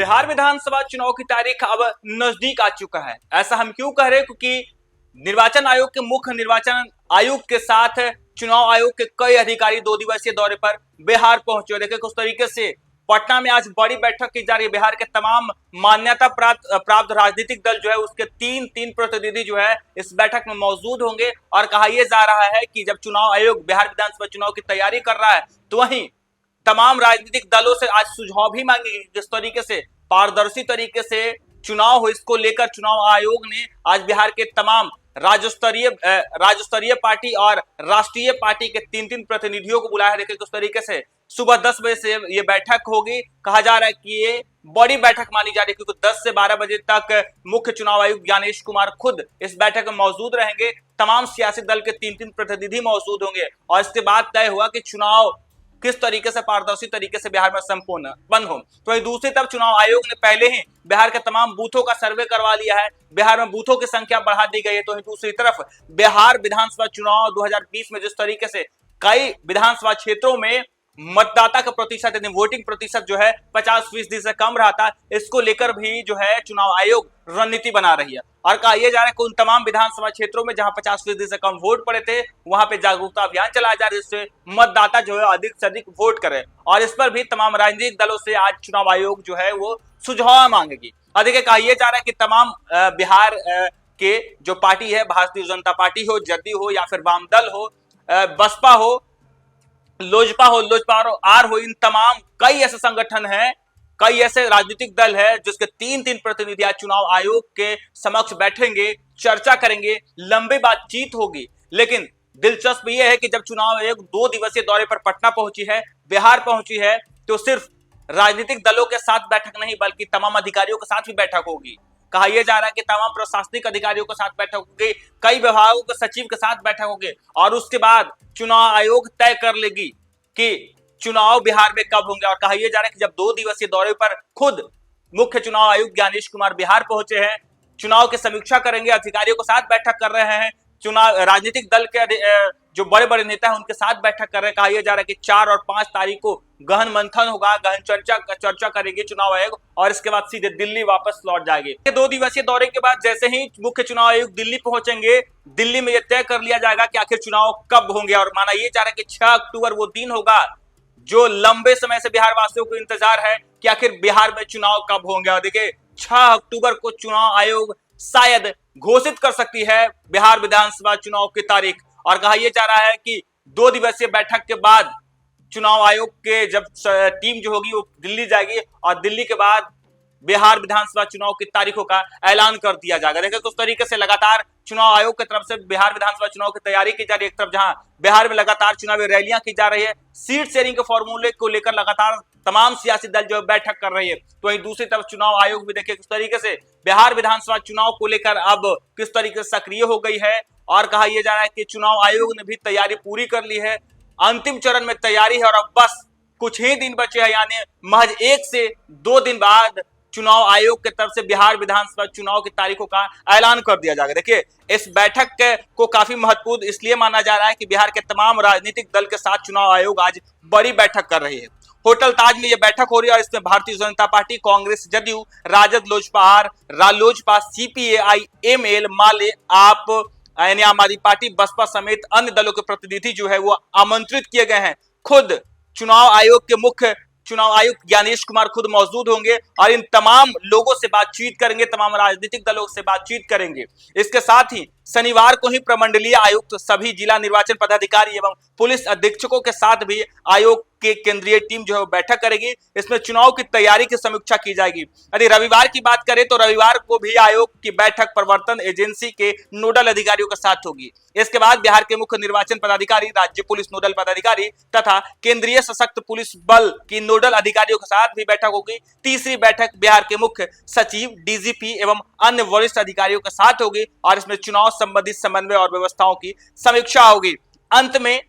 बिहार विधानसभा चुनाव की तारीख अब नजदीक आ चुका है। ऐसा हम क्यों कह रहे हैं? क्योंकि निर्वाचन आयोग के मुख्य निर्वाचन आयुक्त के साथ चुनाव आयोग के कई अधिकारी 2 दिवसीय दौरे पर बिहार पहुंचे। देखिए किस तरीके से पटना में आज बड़ी बैठक की जा रही है। बिहार के तमाम मान्यता प्राप्त राजनीतिक दल जो है उसके तीन प्रतिनिधि जो है इस बैठक में मौजूद होंगे। और कहा यह जा रहा है कि जब चुनाव आयोग बिहार विधानसभा चुनाव की तैयारी कर रहा है तो वहीं तमाम राजनीतिक दलों से आज सुझाव भी मांगेगी जिस तरीके से पारदर्शी तरीके से चुनाव हो। इसको लेकर चुनाव आयोग ने आज बिहार के तमाम राज्य स्तरीय पार्टी और राष्ट्रीय पार्टी के तीन प्रतिनिधियों को बुलाया है। देखिए किस तरीके से सुबह 10 बजे से ये बैठक होगी। कहा जा रहा है कि ये बड़ी बैठक मानी जा रही है क्योंकि 10 से 12 बजे तक मुख्य चुनाव आयुक्त ज्ञानेश कुमार खुद इस बैठक में मौजूद रहेंगे। तमाम सियासी दल के तीन प्रतिनिधि मौजूद होंगे और इसके बाद तय हुआ कि चुनाव किस तरीके से पारदर्शी तरीके से बिहार में संपूर्ण बंद हो। तो वही दूसरी तरफ चुनाव आयोग ने पहले ही बिहार के तमाम बूथों का सर्वे करवा लिया है। बिहार में बूथों की संख्या बढ़ा दी गई है। तो दूसरी तरफ बिहार विधानसभा चुनाव 2020 में जिस तरीके से कई विधानसभा क्षेत्रों में मतदाता का प्रतिशत यानी वोटिंग प्रतिशत जो है 50% से कम रहा था, इसको लेकर भी जो है चुनाव आयोग रणनीति बना रही है। और कहा यह जा रहा है कि उन तमाम विधानसभा क्षेत्रों में जहां 50% से कम वोट पड़े थे वहां पे जागरूकता अभियान चलाया जा रहा है जिससे मतदाता जो है अधिक से अधिक वोट करे। और इस पर भी तमाम राजनीतिक दलों से आज चुनाव आयोग जो है वो सुझाव मांगेगी। अधिक कहा यह जा रहा है कि तमाम बिहार के जो पार्टी है, भारतीय जनता पार्टी हो, जदयू हो या फिर वाम दल हो, बसपा हो, लोजपा और आर हो, इन तमाम कई ऐसे संगठन हैं, कई ऐसे राजनीतिक दल है जिसके तीन प्रतिनिधि आज चुनाव आयोग के समक्ष बैठेंगे, चर्चा करेंगे, लंबी बातचीत होगी। लेकिन दिलचस्प यह है कि जब चुनाव आयोग 2 दिवसीय दौरे पर पटना पहुंची है, बिहार पहुंची है, तो सिर्फ राजनीतिक दलों के साथ बैठक नहीं बल्कि तमाम अधिकारियों के साथ भी बैठक होगी। कहा यह जा रहा है कि तमाम प्रशासनिक अधिकारियों के साथ बैठक होगी, कई विभागों के सचिव के साथ बैठक होगी और उसके बाद चुनाव आयोग तय कर लेगी कि चुनाव बिहार में कब होंगे। और कहा यह जा रहा है कि जब 2 दिवसीय दौरे पर खुद मुख्य चुनाव आयुक्त ज्ञानेश कुमार बिहार पहुंचे हैं, चुनाव की समीक्षा करेंगे, अधिकारियों के साथ बैठक कर रहे हैं, चुनाव राजनीतिक दल के जो बड़े बड़े नेता हैं उनके साथ बैठक कर रहे हैं। कहा यह जा रहा है कि 4 और 5 तारीख को गहन मंथन होगा, गहन चर्चा करेगी चुनाव आयोग और इसके बाद सीधे दिल्ली वापस लौट जाएंगे। 2 दिवसीय दौरे के बाद जैसे ही मुख्य चुनाव आयुक्त दिल्ली पहुंचेंगे, दिल्ली में यह तय कर लिया जाएगा कि आखिर चुनाव कब होंगे। और माना यह जा रहा है कि 6 अक्टूबर वो दिन होगा जो लंबे समय से बिहार वासियों को इंतजार है कि आखिर बिहार में चुनाव कब होंगे। और देखिए 6 अक्टूबर को चुनाव आयोग शायद घोषित कर सकती है बिहार विधानसभा चुनाव की तारीख। और कहा यह जा रहा है कि 2 दिवसीय बैठक के बाद चुनाव आयोग के जब टीम जो होगी वो दिल्ली जाएगी और दिल्ली के बाद बिहार विधानसभा चुनाव की तारीखों का ऐलान कर दिया जाएगा। देखिए किस तरीके से लगातार चुनाव आयोग की तरफ से बिहार विधानसभा चुनाव की तैयारी की जा रही है। एक तरफ जहां बिहार में लगातार चुनावी रैलियां की जा रही है, सीट शेयरिंग के फॉर्मूले को लेकर लगातार तमाम सियासी दल जो बैठक कर रही है, तो वहीं दूसरी तरफ चुनाव आयोग भी देखिए किस तरीके से बिहार विधानसभा चुनाव को लेकर अब किस तरीके से सक्रिय हो गई है। और कहा यह जा रहा है कि चुनाव आयोग ने भी तैयारी पूरी कर ली है, अंतिम चरण में तैयारी है और अब बस कुछ ही दिन बचे हैं, यानी महज 1 से 2 दिन बाद चुनाव आयोग की तरफ से बिहार विधानसभा चुनाव की तारीखों का ऐलान कर दिया जाएगा। देखिए इस बैठक को काफी महत्वपूर्ण इसलिए माना जा रहा है कि बिहार के तमाम राजनीतिक दल के साथ चुनाव आयोग आज बड़ी बैठक कर रही है। होटल ताज में यह बैठक हो रही है और इसमें Bharatiya Janata party, Congress, JDU, RJD, LJP R, RLJP, CPI, ML, Male, AAP यानी आम आदमी पार्टी, बसपा समेत अन्य दलों के प्रतिनिधि जो है वो आमंत्रित किए गए हैं। खुद चुनाव आयोग के मुख्य चुनाव आयुक्त ज्ञानेश कुमार खुद मौजूद होंगे और इन तमाम लोगों से बातचीत करेंगे, तमाम राजनीतिक दलों से बातचीत करेंगे। इसके साथ ही शनिवार को ही प्रमंडलीय आयुक्त, सभी जिला निर्वाचन पदाधिकारी एवं पुलिस अधीक्षकों के साथ भी आयोग के केंद्रीय टीम जो है बैठक करेगी। इसमें चुनाव की तैयारी की समीक्षा की जाएगी। यदि रविवार की बात करें तो रविवार को भी आयोग की बैठक प्रवर्तन एजेंसी के नोडल अधिकारियों के साथ होगी। इसके बाद बिहार के मुख्य निर्वाचन पदाधिकारी, राज्य पुलिस नोडल पदाधिकारी तथा केंद्रीय सशस्त्र पुलिस बल की नोडल अधिकारियों के साथ भी बैठक होगी। तीसरी बैठक बिहार के मुख्य सचिव, डीजीपी एवं अन्य वरिष्ठ अधिकारियों के साथ होगी और इसमें चुनाव संबंधित समन्वय और व्यवस्थाओं की समीक्षा होगी। अंत में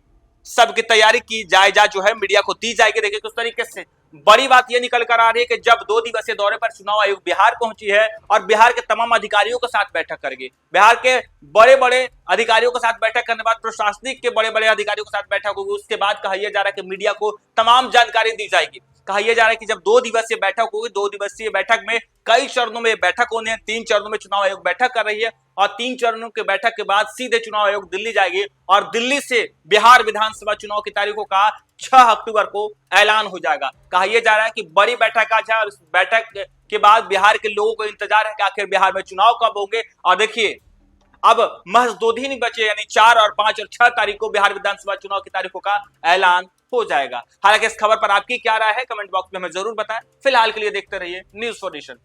सबकी तैयारी की जायजा जो है मीडिया को दी जाएगी। देखिए किस तरीके से बड़ी बात यह निकल कर आ रही है कि जब 2 दिवसीय दौरे पर चुनाव आयोग बिहार पहुंची है और बिहार के तमाम अधिकारियों के साथ बैठक करेगी, बिहार के बड़े बड़े अधिकारियों के साथ बैठक करने के बाद प्रशासनिक के बड़े बड़े अधिकारियों के साथ बैठक होगी। उसके बाद कहा यह जा रहा है कि मीडिया को तमाम जानकारी दी जाएगी। कहा यह जा रहा है कि जब 2 दिवसीय बैठक होगी, 2 दिवसीय बैठक में कई चरणों में बैठक होने हैं। 3 चरणों में चुनाव आयोग बैठक कर रही है और 3 चरणों के बैठक के बाद सीधे चुनाव आयोग दिल्ली जाएगी और दिल्ली से बिहार विधानसभा चुनाव की तारीखों का 6 अक्टूबर को ऐलान हो जाएगा। कहा यह जा रहा है कि बड़ी बैठक आज है और इस बैठक के बाद बिहार के लोगों को इंतजार है कि आखिर बिहार में चुनाव कब होंगे। और देखिए अब महज 2 दिन ही बचे, यानी 4 और 5 और 6 तारीख को बिहार विधानसभा चुनाव की तारीखों का ऐलान हो जाएगा। हालांकि इस खबर पर आपकी क्या राय है, कमेंट बॉक्स में हमें जरूर बताएं। फिलहाल के लिए देखते रहिए न्यूज़ फॉर नेशन।